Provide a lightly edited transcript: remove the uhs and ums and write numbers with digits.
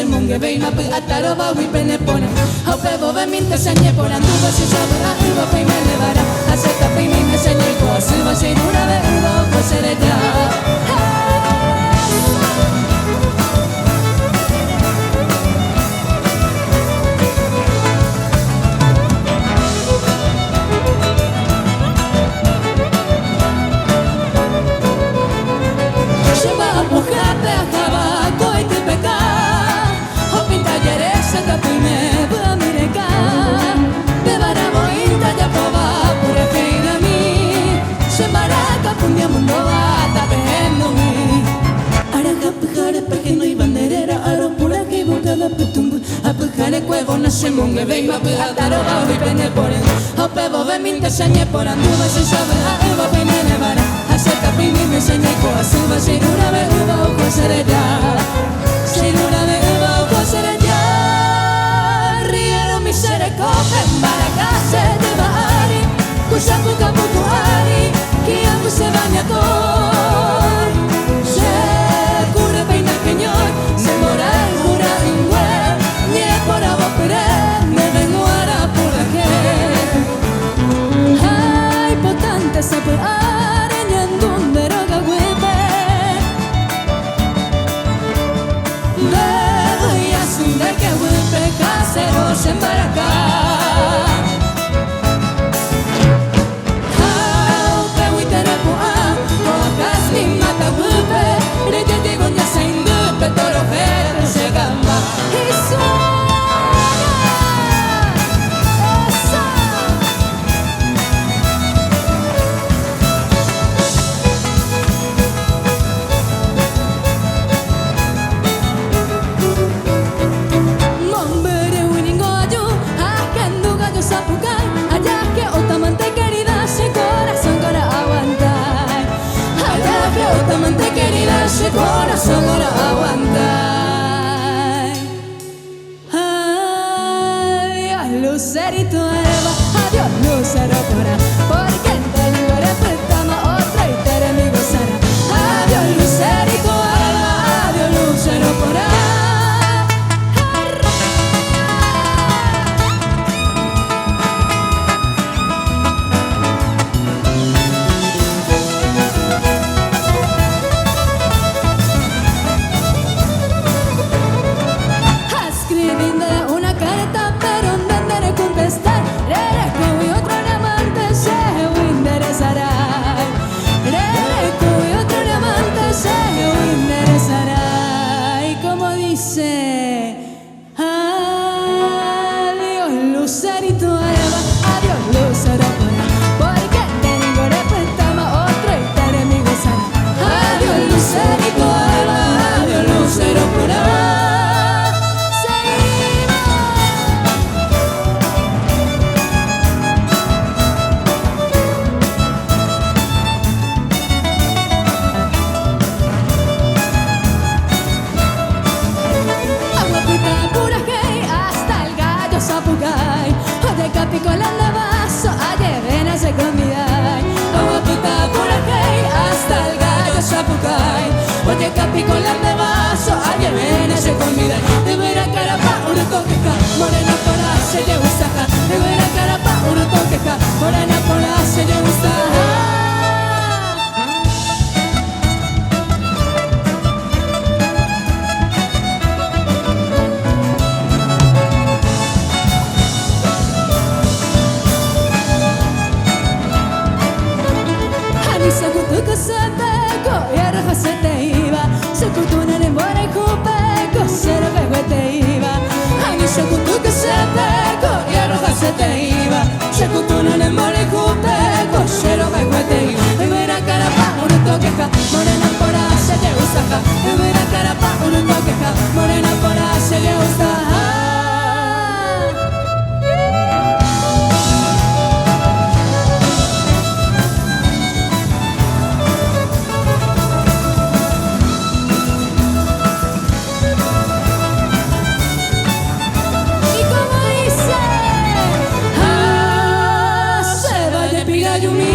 Munge veima pe ataro ba wi pene pone au pe bo ve min te sanye por andu ba se sabe a uva pe me levara acepta pe mi me sanye ko suba se dura ve uva ko sere da se munge veima pe ataro ba wi pene pone au pe bo ve min te sanye por andu ba se sabe a uva pe me levara acepta pe mi me sanye ko suba se dura ve uva ko sere da se dura ve uva ko sere da riero mi sere ko pe maracase de bahari kushaku kapuku ari ki amu se baña koi se cure peina keñoy se mora en jura ingwe nie por agua pere me vengo ara por aquí ay potente sabe areñando un deroga huepe me voy a sundar que huepe casero se embarca ese corazón no lo aguanta. Adiós, lucerito Eva, adiós, lucero Cora, porque te digo respetamos otra y te mi gozara. Adiós, lucerito Eva, adiós, lucero Cora. Oye, capi con la de vaso, alguien viene se convida. De vera carapa, uno toqueca, morena para se le gusta. De vera carapa, uno toqueca, morena para se le gusta. Anisa kutuku sepeko, yarra se te iba. Sekutuna ne more kupeko, sera bebe te iba. Anisa kutuku sepeko, yarra se te iba. Sekutuna ne more kupeko. llumi